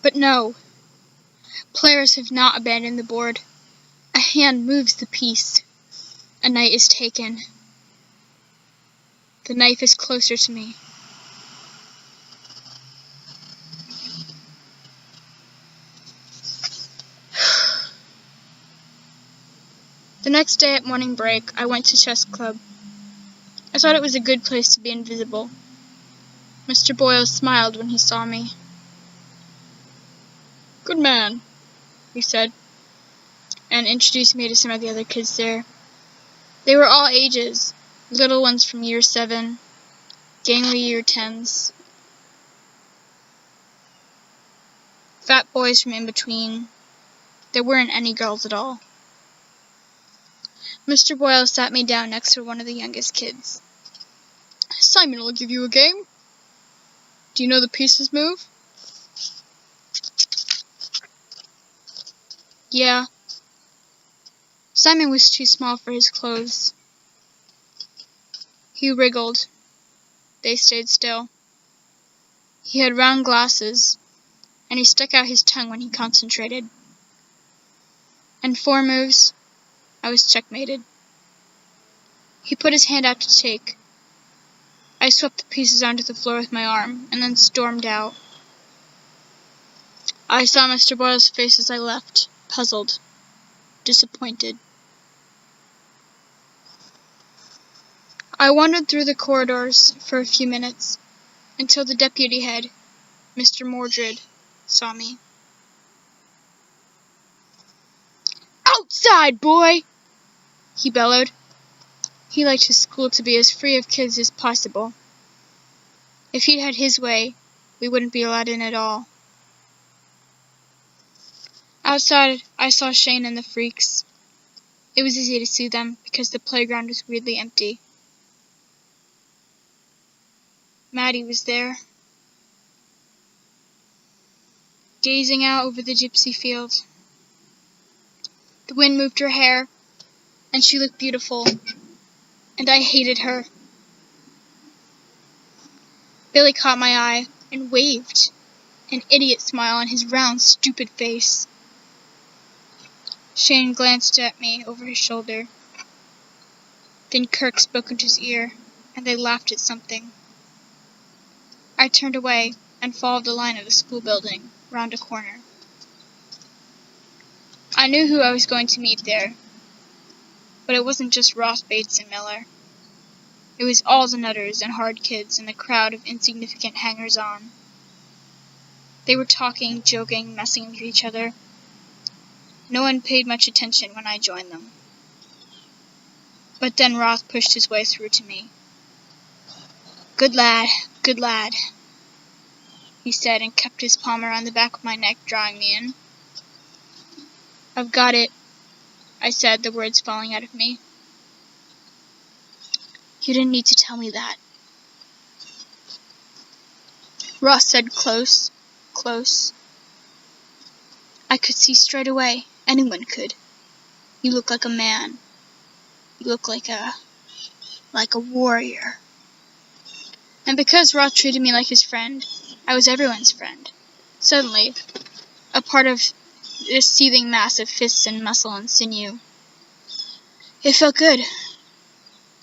But no, players have not abandoned the board. A hand moves the piece. A knight is taken. The knife is closer to me. The next day at morning break, I went to chess club. I thought it was a good place to be invisible. Mr. Boyle smiled when he saw me. "Good man," he said, and introduced me to some of the other kids there. They were all ages, little ones from year 7, gangly year 10s, fat boys from in between. There weren't any girls at all. Mr. Boyle sat me down next to one of the youngest kids. "Simon will give you a game. Do you know the pieces move?" "Yeah." Simon was too small for his clothes. He wriggled. They stayed still. He had round glasses, and he stuck out his tongue when he concentrated. In 4 moves, I was checkmated. He put his hand out to take. I swept the pieces onto the floor with my arm, and then stormed out. I saw Mr. Boyle's face as I left, puzzled, disappointed. I wandered through the corridors for a few minutes, until the deputy head, Mr. Mordred, saw me. "Outside, boy!" he bellowed. He liked his school to be as free of kids as possible. If he'd had his way, we wouldn't be allowed in at all. Outside, I saw Shane and the freaks. It was easy to see them because the playground was weirdly empty. Maddie was there, gazing out over the gypsy field. The wind moved her hair, and she looked beautiful, and I hated her. Billy caught my eye and waved, an idiot smile on his round, stupid face. Shane glanced at me over his shoulder. Then Kirk spoke into his ear, and they laughed at something. I turned away and followed the line of the school building round a corner. I knew who I was going to meet there, but it wasn't just Ross, Bates, and Miller. It was all the nutters and hard kids and the crowd of insignificant hangers-on. They were talking, joking, messing with each other. No one paid much attention when I joined them. But then Ross pushed his way through to me. Good lad," he said, and kept his palm around the back of my neck, drawing me in. "I've got it," I said, the words falling out of me. "You didn't need to tell me that." Ross said close. I could see straight away. Anyone could. "You look like a man. You look like a warrior." And because Ross treated me like his friend, I was everyone's friend. Suddenly, a part of this seething mass of fists and muscle and sinew. It felt good.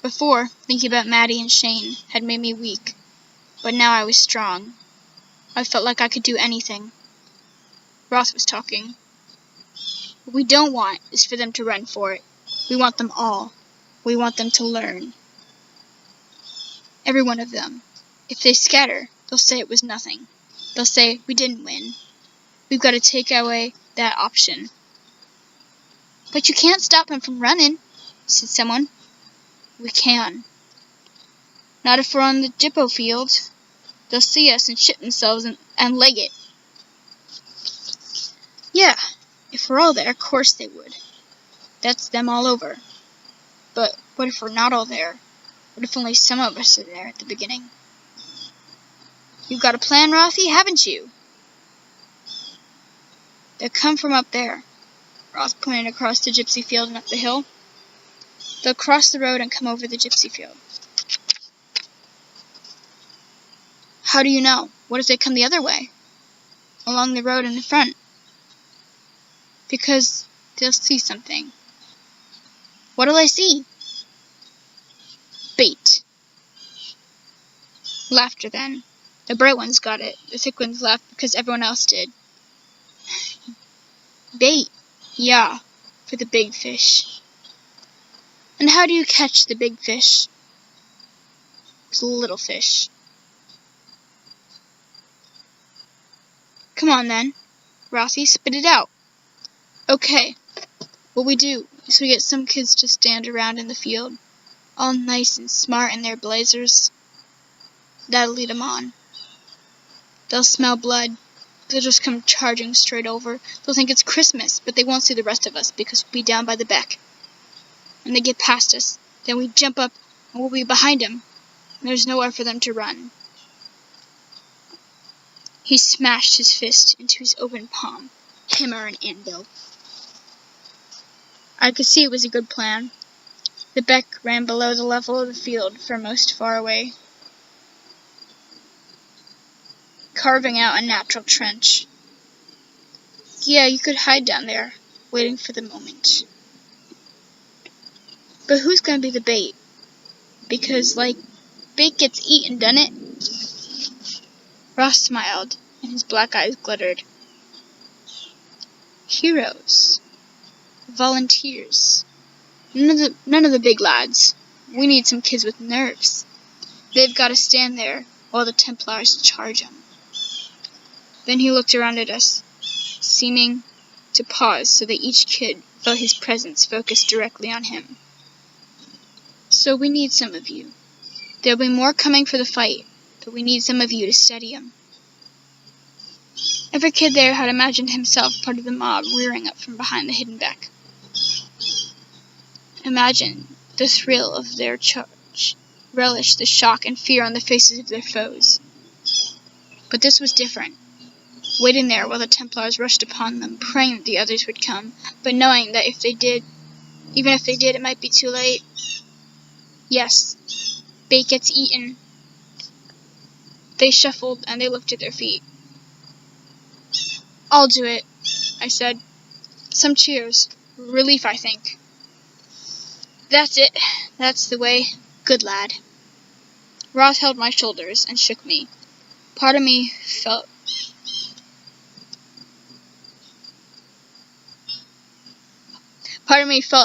Before, thinking about Maddie and Shane had made me weak, but now I was strong. I felt like I could do anything. Ross was talking. "What we don't want is for them to run for it. We want them all. We want them to learn. Every one of them. If they scatter, they'll say it was nothing. They'll say, we didn't win. We've got to take away that option." "But you can't stop them from running," said someone. "We can. Not if we're on the Jippo field. They'll see us and shit themselves and leg it." "Yeah, if we're all there, of course they would. That's them all over. But what if we're not all there? What if only some of us are there at the beginning?" "You've got a plan, Rossi, haven't you?" "They'll come from up there." Ross pointed across the gypsy field and up the hill. "They'll cross the road and come over the gypsy field." "How do you know? What if they come the other way?" along the road in the front, because they'll see something. What'll I see? Bait. Laughter then. The bright ones got it. The thick ones laughed because everyone else did. Bait. Yeah, for the big fish. And how do you catch the big fish? It's a little fish. Come on then, Rossi, spit it out. Okay, what we do is we get some kids to stand around in the field, all nice and smart in their blazers. That'll lead 'em on. They'll smell blood. They'll just come charging straight over. They'll think it's Christmas, but they won't see the rest of us because we'll be down by the beck. And they get past us. Then we jump up and we'll be behind them. There's nowhere for them to run. He smashed his fist into his open palm, hammer and anvil. I could see it was a good plan. The beck ran below the level of the field for most far away, carving out a natural trench. Yeah, you could hide down there, waiting for the moment. But who's going to be the bait? Because, bait gets eaten, doesn't it? Ross smiled, and his black eyes glittered. Heroes. Volunteers. None of the big lads. We need some kids with nerves. They've got to stand there while the Templars charge them. Then he looked around at us, seeming to pause so that each kid felt his presence focused directly on him. So we need some of you. There'll be more coming for the fight, but we need some of you to steady them. Every kid there had imagined himself part of the mob rearing up from behind the hidden beck. Imagine the thrill of their charge, relish the shock and fear on the faces of their foes. But this was different. Waiting there while the Templars rushed upon them, praying that the others would come, but knowing that even if they did, it might be too late. Yes, bait gets eaten. They shuffled and they looked at their feet. I'll do it, I said. Some cheers. Relief, I think. That's it. That's the way. Good lad. Ross held my shoulders and shook me. Part of me felt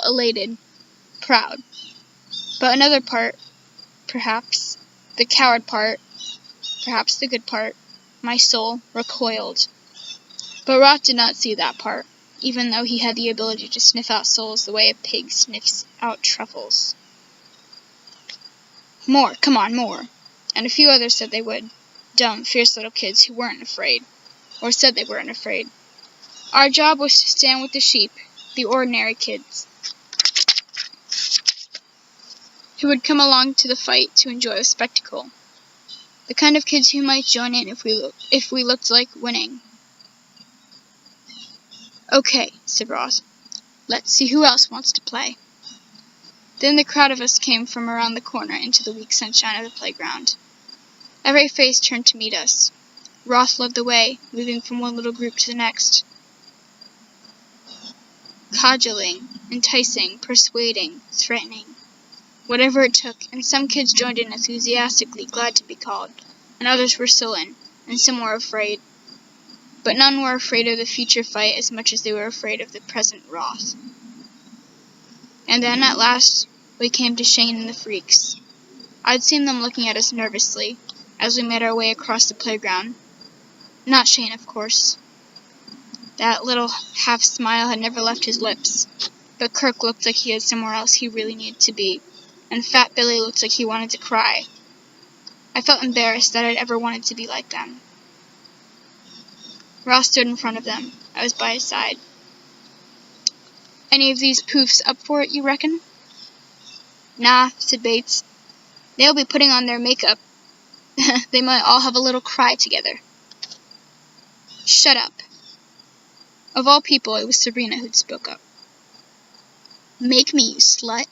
elated, proud. But another part, perhaps, the coward part, perhaps the good part, my soul, recoiled. But Roth did not see that part, even though he had the ability to sniff out souls the way a pig sniffs out truffles. More, come on, more. And a few others said they would. Dumb, fierce little kids who weren't afraid, or said they weren't afraid. Our job was to stand with the sheep, the ordinary kids, who would come along to the fight to enjoy the spectacle. The kind of kids who might join in if we looked like winning. Okay, said Ross. Let's see who else wants to play. Then the crowd of us came from around the corner into the weak sunshine of the playground. Every face turned to meet us. Roth led the way, moving from one little group to the next. Cajoling, enticing, persuading, threatening. Whatever it took, and some kids joined in enthusiastically, glad to be called, and others were sullen, and some were afraid. But none were afraid of the future fight as much as they were afraid of the present Roth. And then, at last, we came to Shane and the freaks. I'd seen them looking at us nervously, as we made our way across the playground. Not Shane, of course. That little half-smile had never left his lips, but Kirk looked like he had somewhere else he really needed to be, and Fat Billy looked like he wanted to cry. I felt embarrassed that I'd ever wanted to be like them. Ross stood in front of them. I was by his side. Any of these poofs up for it, you reckon? Nah, said Bates. They'll be putting on their makeup. They might all have a little cry together. Shut up. Of all people, it was Sabrina who'd spoke up. Make me, you slut.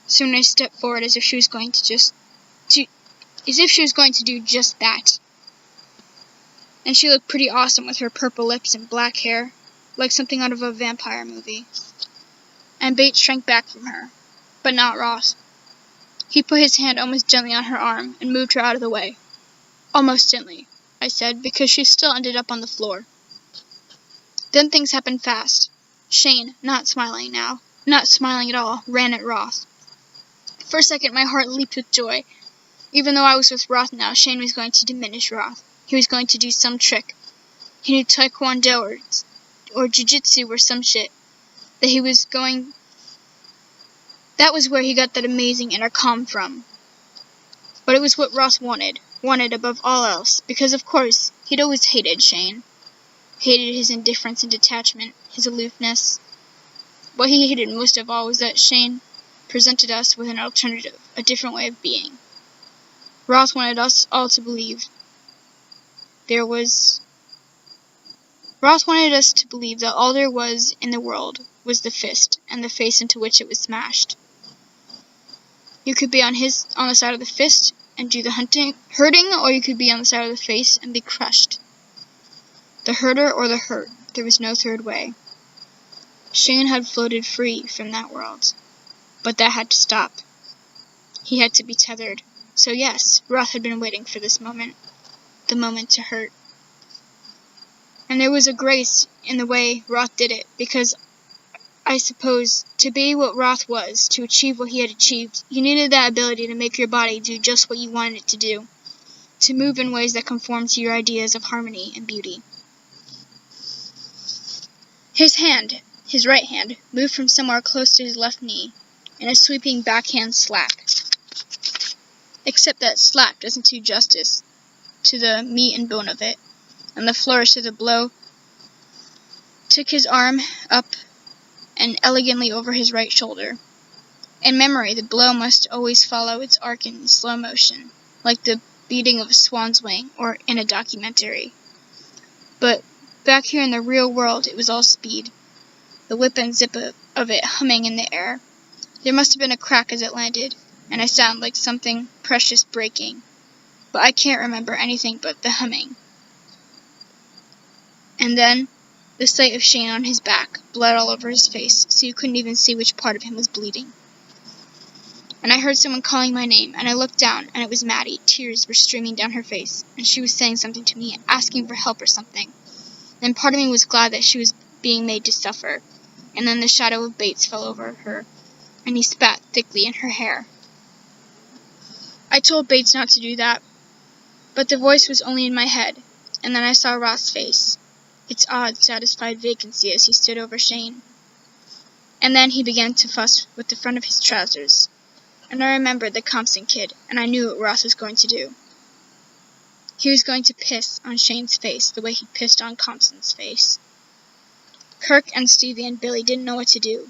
Sabrina stepped forward as if she was going to do just that. and she looked pretty awesome with her purple lips and black hair, like something out of a vampire movie. And Bates shrank back from her, but not Ross. He put his hand almost gently on her arm and moved her out of the way. Almost gently, I said, because she still ended up on the floor. Then things happened fast. Shane, not smiling now, not smiling at all, ran at Ross. For a second, my heart leaped with joy. Even though I was with Roth now, Shane was going to diminish Roth. He was going to do some trick. He knew Taekwondo or Jiu-Jitsu or some shit. That was where he got that amazing inner calm from. But it was what Ross wanted above all else, because of course, he'd always hated Shane. Hated his indifference and detachment, his aloofness. What he hated most of all was that Shane presented us with an alternative, a different way of being. Roth wanted us all to believe Roth wanted us to believe that all there was in the world was the fist, and the face into which it was smashed. You could be on the side of the fist and do the hurting, or you could be on the side of the face and be crushed. The hurter or the hurt, there was no third way. Shane had floated free from that world, but that had to stop. He had to be tethered. So yes, Roth had been waiting for this moment, the moment to hurt. And there was a grace in the way Roth did it, because I suppose to be what Roth was, to achieve what he had achieved, you needed that ability to make your body do just what you wanted it to do, to move in ways that conformed to your ideas of harmony and beauty. His right hand, moved from somewhere close to his left knee, in a sweeping backhand slap. Except that slap doesn't do justice to the meat and bone of it, and the flourish of the blow took his arm up and elegantly over his right shoulder. In memory, the blow must always follow its arc in slow motion, like the beating of a swan's wing, or in a documentary. But back here in the real world, it was all speed, the whip and zip of it humming in the air. There must have been a crack as it landed, and I sounded like something precious breaking, but I can't remember anything but the humming. And then, the sight of Shane on his back, blood all over his face, so you couldn't even see which part of him was bleeding. And I heard someone calling my name, and I looked down, and it was Maddie. Tears were streaming down her face, and she was saying something to me, asking for help or something. Then part of me was glad that she was being made to suffer, and then the shadow of Bates fell over her, and he spat thickly in her hair. I told Bates not to do that, but the voice was only in my head, and then I saw Roth's face, its odd, satisfied vacancy as he stood over Shane. And then he began to fuss with the front of his trousers, and I remembered the Compson kid, and I knew what Roth was going to do. He was going to piss on Shane's face the way he pissed on Compson's face. Kirk and Stevie and Billy didn't know what to do,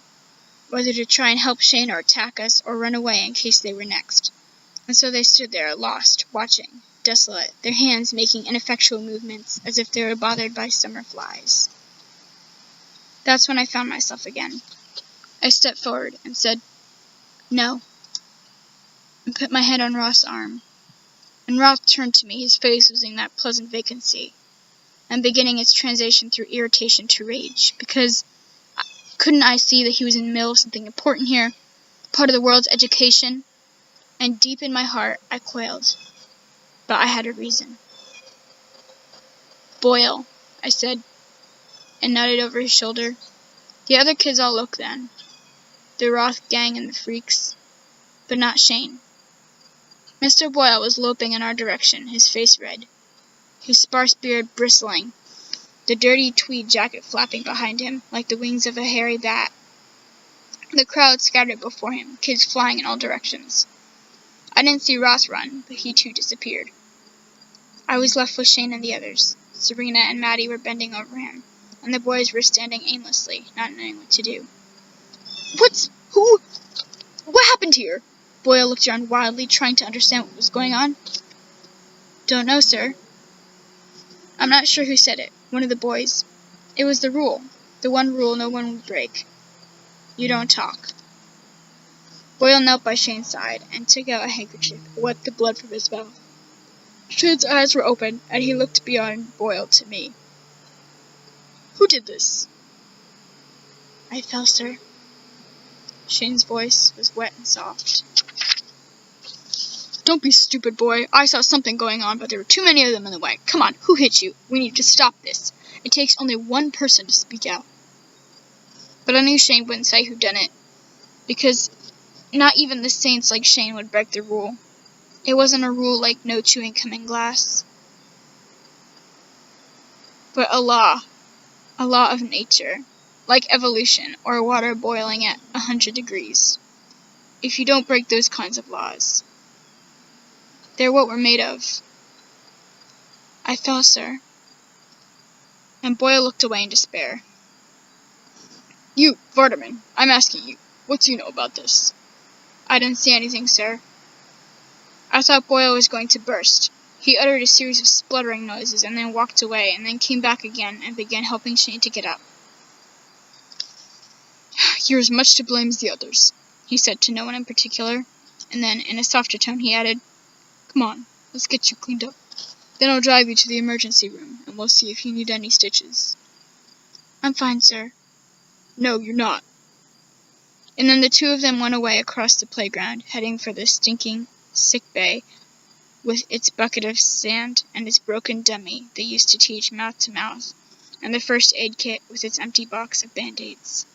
whether to try and help Shane or attack us or run away in case they were next. And so they stood there, lost, watching, desolate, their hands making ineffectual movements as if they were bothered by summer flies. That's when I found myself again. I stepped forward and said, "No," and put my head on Roth's arm. And Roth turned to me, his face losing that pleasant vacancy, and beginning its transition through irritation to rage, because couldn't I see that he was in the middle of something important here, part of the world's education? And deep in my heart, I quailed. But I had a reason. "Boyle," I said, and nodded over his shoulder. The other kids all looked then. The Roth gang and the freaks. But not Shane. Mr. Boyle was loping in our direction, his face red, his sparse beard bristling, the dirty tweed jacket flapping behind him like the wings of a hairy bat. The crowd scattered before him, kids flying in all directions. I didn't see Roth run, but he too disappeared. I was left with Shane and the others. Serena and Maddie were bending over him, and the boys were standing aimlessly, not knowing what to do. What happened here?" Boyle looked around wildly, trying to understand what was going on. "Don't know, sir." I'm not sure who said it. One of the boys. It was the rule. The one rule no one would break. You don't talk. Boyle knelt by Shane's side and took out a handkerchief, wiped the blood from his mouth. Shane's eyes were open, and he looked beyond Boyle to me. Who did this? I fell, sir. Shane's voice was wet and soft. Don't be stupid, boy. I saw something going on, but there were too many of them in the way. Come on, who hit you? We need to stop this. It takes only one person to speak out. But I knew Shane wouldn't say who done it, because not even the saints like Shane would break the rule. It wasn't a rule like no chewing gum in glass, but a law of nature, like evolution or water boiling at 100 degrees. If you don't break those kinds of laws, they're what we're made of. I fell, sir. And Boyle looked away in despair. You, Vardaman, I'm asking you, what do you know about this? I didn't see anything, sir. I thought Boyle was going to burst. He uttered a series of spluttering noises and then walked away and then came back again and began helping Shane to get up. You're as much to blame as the others, he said to no one in particular, and then, in a softer tone, he added, Come on, let's get you cleaned up. Then I'll drive you to the emergency room, and we'll see if you need any stitches. I'm fine, sir. No, you're not. And then the two of them went away across the playground, heading for the stinking sick bay with its bucket of sand and its broken dummy they used to teach mouth to mouth, and the first aid kit with its empty box of Band-Aids.